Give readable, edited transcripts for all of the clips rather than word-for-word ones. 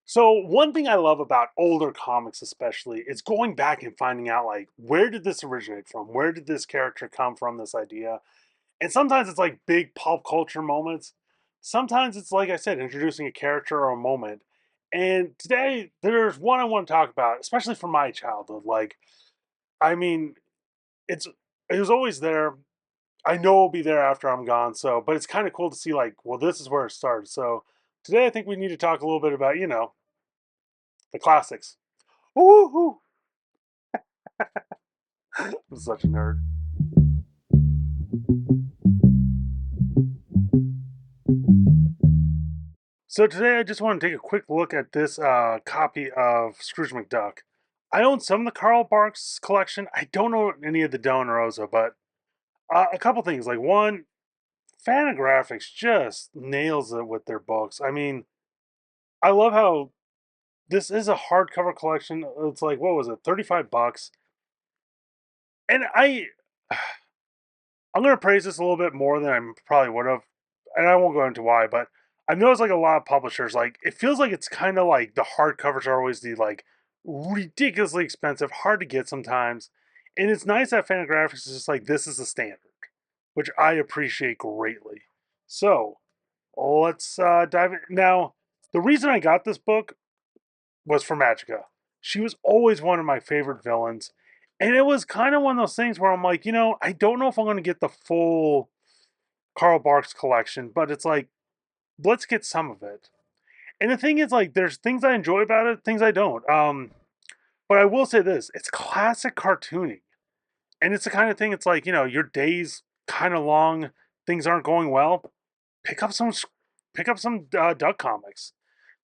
So one thing I love about older comics especially is going back and finding out like where did this originate from? Where did this character come from, this idea? And sometimes it's like big pop culture moments. Sometimes it's like I said, introducing a character or a moment. And today there's one I want to talk about, especially from my childhood. Like, I mean, it's it was always there. I know it'll be there after I'm gone. So, but it's kind of cool to see like, well, this is where it started. So today I think we need to talk a little bit about, the classics. Woohoo! I'm such a nerd. So today I just want to take a quick look at this copy of Scrooge McDuck. I own some of the Carl Barks collection. I don't know any of the Della Rosa, but a couple things. Like one, Fantagraphics just nails it with their books. I mean, I love how this is a hardcover collection. It's like what was it, 35 bucks? And I'm gonna praise this a little bit more than I probably would have, and I won't go into why. But I've noticed like a lot of publishers, like it feels like it's kind of like the hardcovers are always the like ridiculously expensive, hard to get sometimes, and it's nice that Fantagraphics is just like this is the standard, which I appreciate greatly. So let's dive in now. The reason I got this book was for Magica. She was always one of my favorite villains. And it was kind of one of those things where I'm like, I don't know if I'm going to get the full Carl Barks collection, but it's like, let's get some of it. And the thing is, like, there's things I enjoy about it, things I don't. But I will say this: it's classic cartooning, and it's the kind of thing. It's like your day's kind of long, things aren't going well. Pick up some, pick up some Duck comics.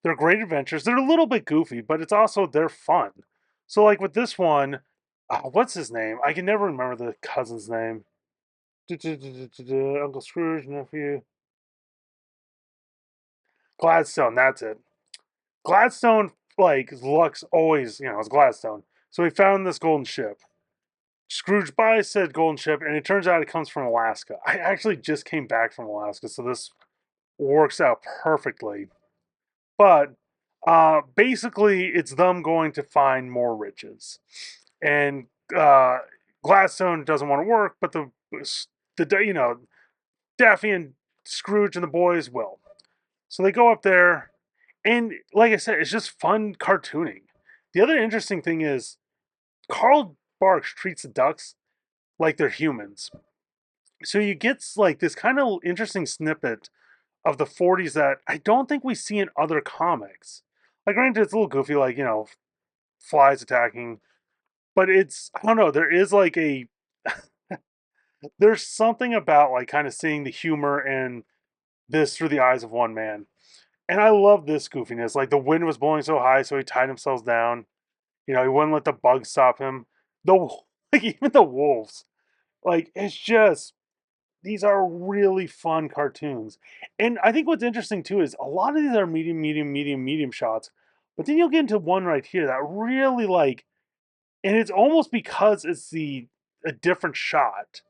They're great adventures. They're a little bit goofy, but it's also they're fun. So like with this one, what's his name? I can never remember the cousin's name. Uncle Scrooge nephew Gladstone. That's it. Gladstone like looks always is Gladstone. So he found this golden ship. Scrooge buys said golden ship, and it turns out it comes from Alaska. I actually just came back from Alaska, so this works out perfectly. But basically, it's them going to find more riches, and uh, Gladstone doesn't want to work, but the Daffy and Scrooge and the boys will. So they go up there, and like I said, it's just fun cartooning. The other interesting thing is Carl Barks treats the ducks like they're humans. So you get like this kind of interesting snippet of the 40s that I don't think we see in other comics. Like, granted, it's a little goofy, like, flies attacking, but I don't know, there is like there's something about like kind of seeing the humor in this through the eyes of one man. And I love this goofiness. Like, the wind was blowing so high, so he tied himself down. He wouldn't let the bugs stop him. The, like, even the wolves. Like, it's just, these are really fun cartoons. And I think what's interesting too is a lot of these are medium, medium, medium, medium shots. But then you'll get into one right here that really like, and it's almost because it's the a different shot,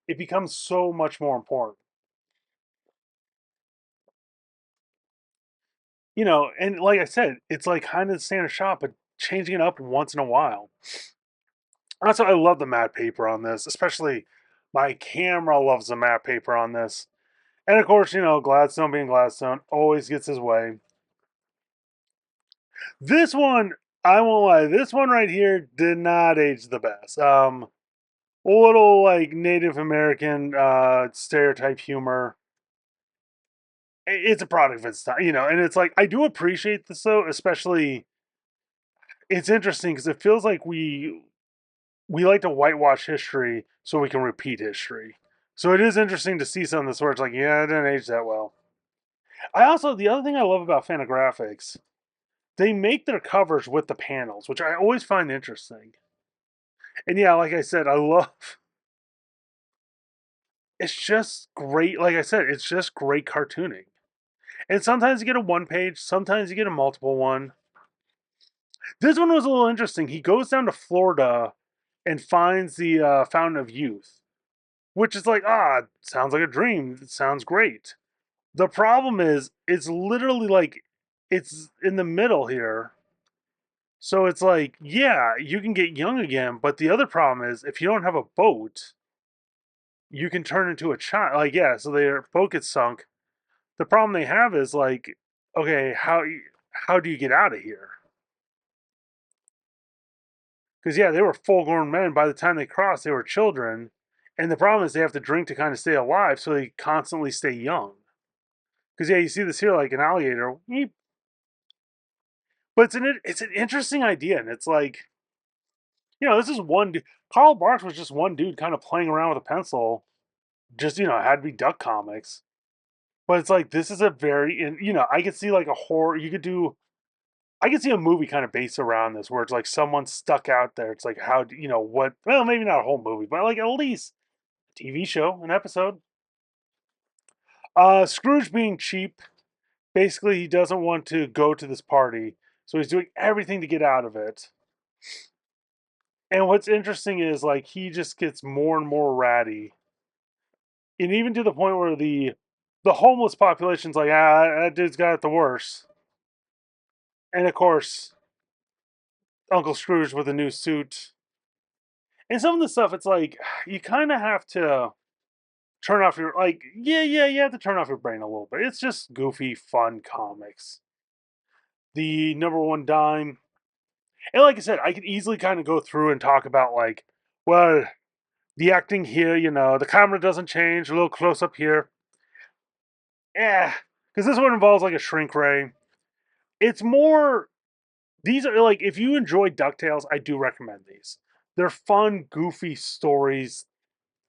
it becomes so much more important. And like I said, it's like kind of the standard shot, but changing it up once in a while. That's why I love the matte paper on this, especially my camera loves the matte paper on this. And of course, Gladstone being Gladstone always gets his way. This one, I won't lie, this one right here did not age the best. A little like Native American stereotype humor. It's a product of its time, and it's like I do appreciate this though, especially it's interesting because it feels like we like to whitewash history so we can repeat history. So it is interesting to see some of this where it's like, yeah, it didn't age that well. The other thing I love about Fantagraphics, they make their covers with the panels, which I always find interesting. And yeah, like I said, I love it's just great. Like I said, it's just great cartooning. And sometimes you get a one page, sometimes you get a multiple one. This one was a little interesting. He goes down to Florida and finds the Fountain of Youth, which is like, sounds like a dream. It sounds great. The problem is, it's literally like it's in the middle here. So it's like, yeah, you can get young again, but the other problem is if you don't have a boat, you can turn into a child. Like, yeah, so their boat gets sunk. The problem they have is like, okay, how do you get out of here? Because yeah, they were full grown men by the time they crossed. They were children, and the problem is they have to drink to kind of stay alive, so they constantly stay young. Because yeah, you see this here like an alligator, but it's an interesting idea, and it's like this is one dude. Karl Barks was just one dude kind of playing around with a pencil. Just it had to be Duck Comics, but it's like this is a very I could see like a horror. You could do. I could see a movie kind of based around this, where it's like someone stuck out there. It's like how what? Well, maybe not a whole movie, but like at least a TV show, an episode. Scrooge being cheap. Basically, he doesn't want to go to this party, so he's doing everything to get out of it. And what's interesting is like he just gets more and more ratty, and even to the point where the homeless population's like, that dude's got it the worst. And of course, Uncle Scrooge with a new suit. And some of the stuff, it's like you kind of have to turn off your yeah, you have to turn off your brain a little bit. It's just goofy, fun comics. The number one dime, and like I said, I could easily kind of go through and talk about like, well, the acting here, the camera doesn't change, a little close up here. Yeah, because this one involves like a shrink ray. It's more. These are like if you enjoy Ducktales, I do recommend these. They're fun, goofy stories,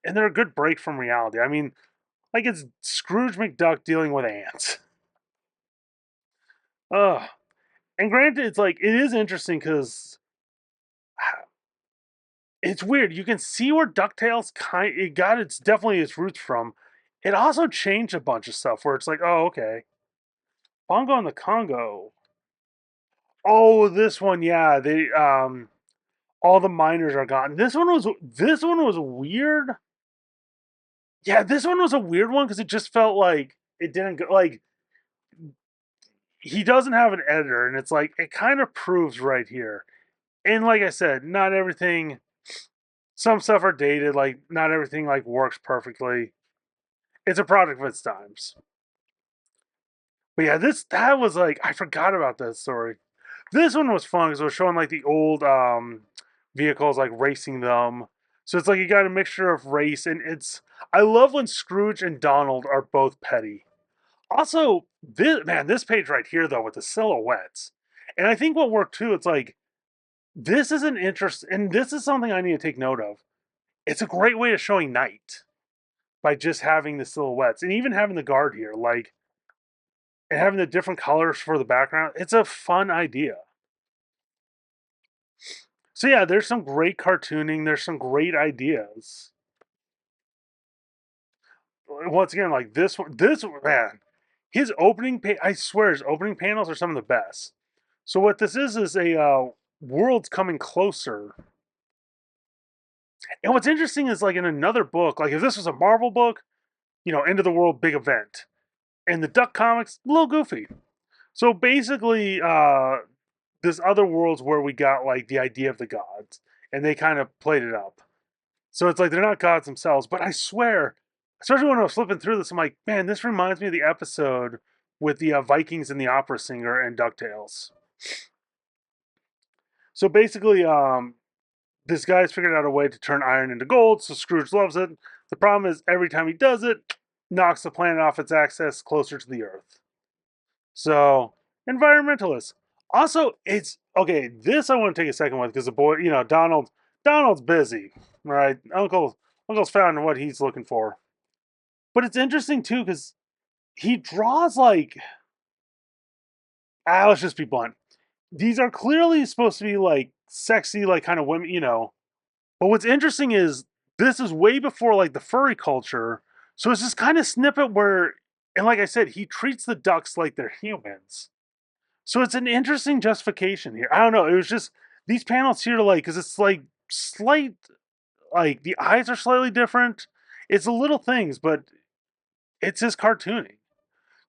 and they're a good break from reality. I mean, like it's Scrooge McDuck dealing with ants. Ugh. And granted, it's like it is interesting because it's weird. You can see where Ducktales it got its definitely its roots from. It also changed a bunch of stuff where it's like, oh, okay, Bongo and the Congo. Oh, this one, yeah, they all the miners are gone. This one was weird. Yeah, this one was a weird one because it just felt like it didn't go like he doesn't have an editor, and it's like it kind of proves right here. And like I said, not everything. Some stuff are dated. Like not everything like works perfectly. It's a product of its times. But yeah, that was like I forgot about that story. This one was fun because it was showing like the old vehicles, like racing them. So it's like you got a mixture of race and it's. I love when Scrooge and Donald are both petty. Also, this page right here though with the silhouettes, and I think what worked too. It's like this is an interest, and this is something I need to take note of. It's a great way of showing night by just having the silhouettes and even having the guard here, like and having the different colors for the background. It's a fun idea. So yeah, there's some great cartooning. There's some great ideas. Once again, like this man, his opening. I swear, his opening panels are some of the best. So what this is a world's coming closer. And what's interesting is like in another book, like if this was a Marvel book, end of the world big event. And the Duck comics, a little goofy. So basically, this other world's where we got like the idea of the gods, and they kind of played it up. So it's like they're not gods themselves, but I swear, especially when I was flipping through this, I'm like, man, this reminds me of the episode with the Vikings and the opera singer and Ducktales. So basically, this guy's figured out a way to turn iron into gold, so Scrooge loves it. The problem is every time he does it, knocks the planet off its axis closer to the Earth. So environmentalists. Also, it's okay. This I want to take a second with because the boy, Donald's busy, right? Uncle's found what he's looking for. But it's interesting too because he draws like let's just be blunt. These are clearly supposed to be like sexy, like kind of women. But what's interesting is this is way before like the furry culture. So it's this kind of snippet where, and like I said, he treats the ducks like they're humans. So it's an interesting justification here. I don't know. It was just these panels here, like, because it's like slight, like the eyes are slightly different. It's the little things, but it's his cartooning.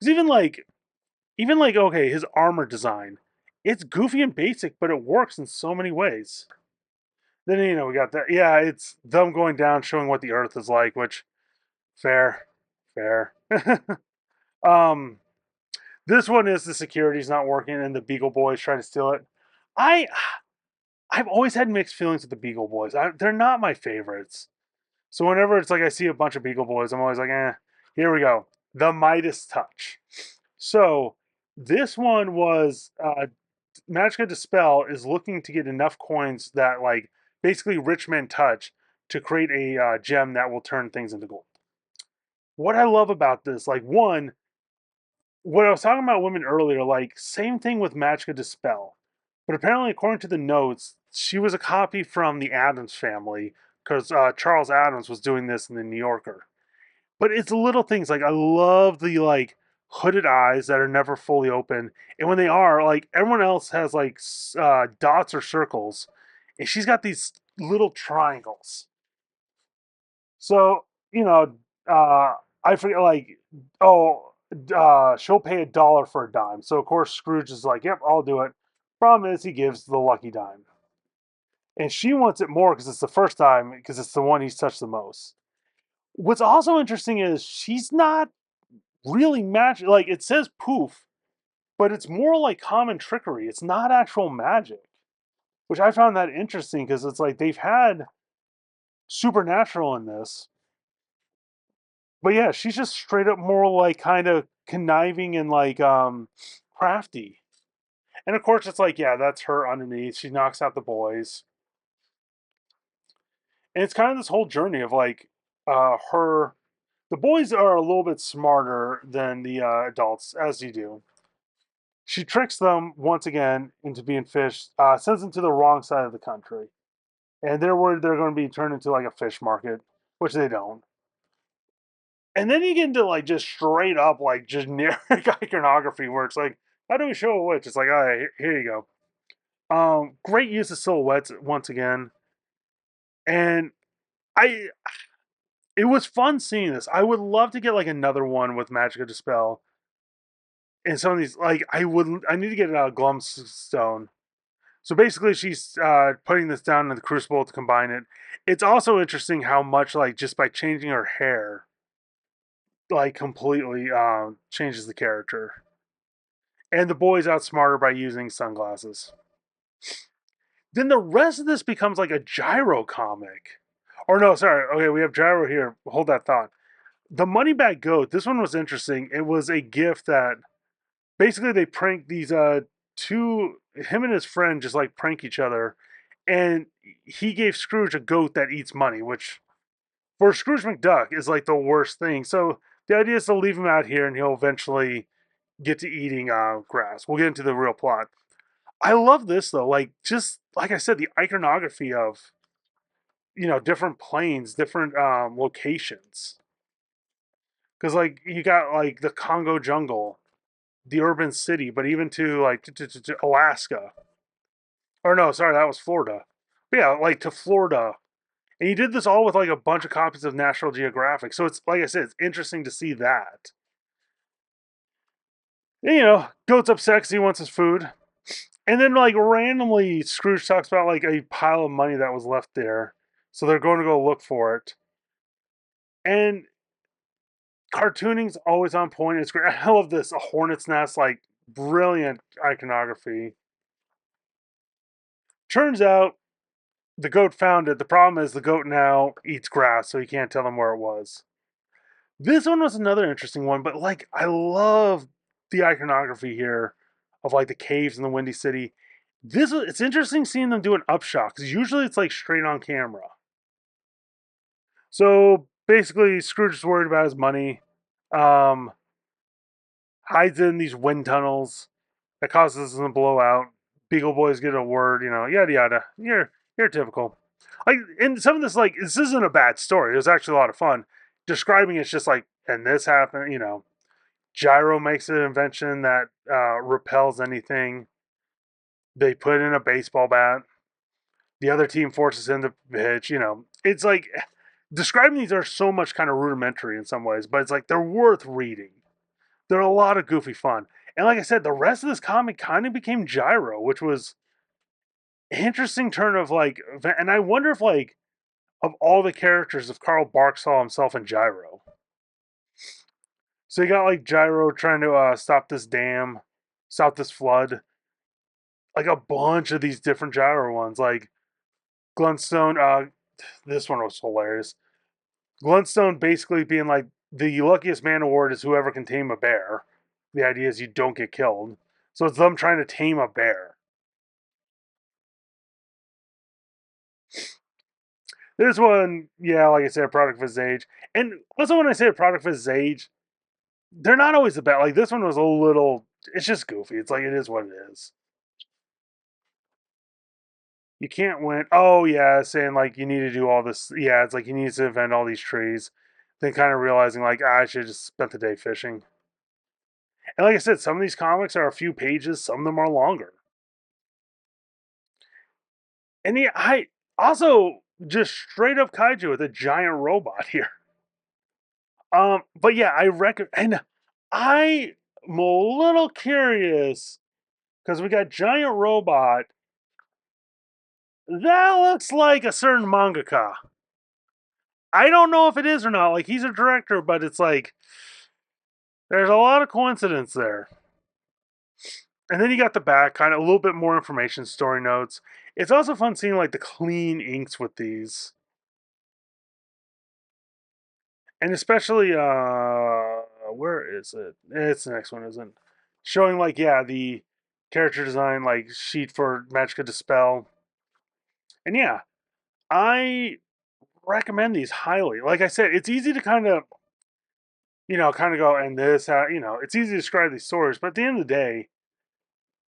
It's even like Even like, okay, his armor design, it's goofy and basic, but it works in so many ways. Then we got that. Yeah, it's them going down, showing what the Earth is like, which fair, fair. um, this one is the security's not working, and the Beagle Boys trying to steal it. I I've always had mixed feelings with the Beagle Boys. They're not my favorites. So whenever it's like I see a bunch of Beagle Boys, I'm always like, here we go. The Midas Touch. So this one was Magica Dispel is looking to get enough coins that like basically rich men touch to create a gem that will turn things into gold. What I love about this, like one, what I was talking about women earlier, like same thing with Magica Dispel. But apparently, according to the notes, she was a copy from the Adams family because Charles Adams was doing this in the New Yorker. But it's little things like I love the like hooded eyes that are never fully open, and when they are, like everyone else has like dots or circles, and she's got these little triangles. So uh, I forget like oh she'll pay $1 for a dime. So of course Scrooge is like, yep, I'll do it. Problem is he gives the lucky dime, and she wants it more because it's the first time because it's the one he's touched the most. What's also interesting is she's not really magic. Like it says poof, but it's more like common trickery. It's not actual magic, which I found that interesting because it's like they've had supernatural in this, but yeah, she's just straight up more like kind of conniving and like crafty. And of course, it's like yeah, that's her underneath. She knocks out the boys, and it's kind of this whole journey of like her. The boys are a little bit smarter than the adults, as you do. She tricks them once again into being fish, sends them to the wrong side of the country. And they're worried they're going to be turned into like a fish market, which they don't. And then you get into like just straight up like generic iconography where it's like, how do we show a witch? It's like, all right, here you go. Great use of silhouettes once again. And I it was fun seeing this. I would love to get like another one with Magica Dispel. And some of these like I need to get a Glumstone. So basically, she's putting this down in the crucible to combine it. It's also interesting how much, like, just by changing her hair, like, completely changes the character. And the boys outsmart her by using sunglasses. Then the rest of this becomes like a Gyro comic. Or no, sorry. Okay, we have Gyro here. Hold that thought. The Money Bag Goat. This one was interesting. It was a gift that basically they prank these two him and his friend just like prank each other, and he gave Scrooge a goat that eats money, which for Scrooge McDuck is like the worst thing. So the idea is to leave him out here and he'll eventually get to eating grass. We'll get into the real plot. I love this though, like just like I said, the iconography of different planes, different locations, because like you got like the Congo jungle, the urban city, but even to like to Alaska. Or no, sorry, that was Florida. But yeah, like to Florida. And he did this all with like a bunch of copies of National Geographic. So it's like I said, it's interesting to see that. And, goes up sexy, wants his food. And then like randomly Scrooge talks about like a pile of money that was left there. So they're going to go look for it. And cartooning's always on point. It's great. I love this. A hornet's nest, like brilliant iconography. Turns out the goat found it. The problem is the goat now eats grass, so he can't tell them where it was. This one was another interesting one, but like I love the iconography here of like the caves in the Windy City. It's interesting seeing them do an upshot because usually it's like straight on camera. So basically, Scrooge is worried about his money, um, hides in these wind tunnels that causes them to blow out. Beagle Boys get a word, yada yada. You're typical. Like, and some of this, like, this isn't a bad story. It was actually a lot of fun. Describing it's just like, and this happened. Gyro makes an invention that repels anything. They put in a baseball bat. The other team forces him to pitch. It's like describing these are so much kind of rudimentary in some ways, but it's like they're worth reading. They're a lot of goofy fun. And like I said, the rest of this comic kind of became Gyro, which was interesting turn of like, and I wonder if like of all the characters, if Carl Barks saw himself in Gyro. So you got like Gyro trying to stop this dam, stop this flood, like a bunch of these different Gyro ones, like Glunstone. This one was hilarious. Glunstone basically being like the luckiest man award is whoever can tame a bear. The idea is you don't get killed. So it's them trying to tame a bear. This one, yeah, like I said, a product of his age. And also when I say a product of his age, they're not always the best. Like this one was a little, it's just goofy. It's like it is what it is. You can't win. Oh yeah, saying like you need to do all this. Yeah, it's like he needs to invent all these trees. Then kind of realizing like I should have just spent the day fishing. And like I said, some of these comics are a few pages. Some of them are longer. And yeah, I also just straight up kaiju with a giant robot here. But yeah, I reckon, and I'm a little curious because we got giant robot. That looks like a certain mangaka. I don't know if it is or not. Like he's a director, but it's like there's a lot of coincidence there. And then you got the back, kind of a little bit more information, story notes. It's also fun seeing like the clean inks with these, and especially where is it? It's the next one, isn't it? Showing like yeah the character design like sheet for Magica Dispel, and yeah, I recommend these highly. Like I said, it's easy to kind of kind of go and this it's easy to describe these stories, but at the end of the day,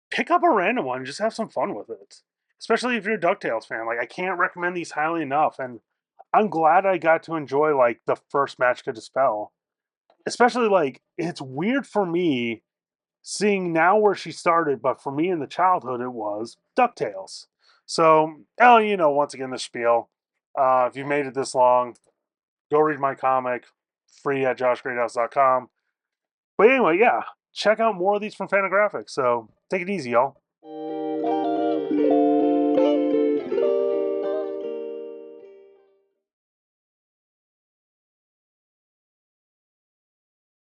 pick up a random one and just have some fun with it. Especially if you're a DuckTales fan. Like I can't recommend these highly enough, and I'm glad I got to enjoy like the first Magica Dispel. Especially like it's weird for me seeing now where she started, but for me in the childhood it was DuckTales. So, oh, once again the spiel. If you made it this long, go read my comic, free at joshgreathouse.com. But anyway, yeah, check out more of these from Fantagraphics. So take it easy, y'all.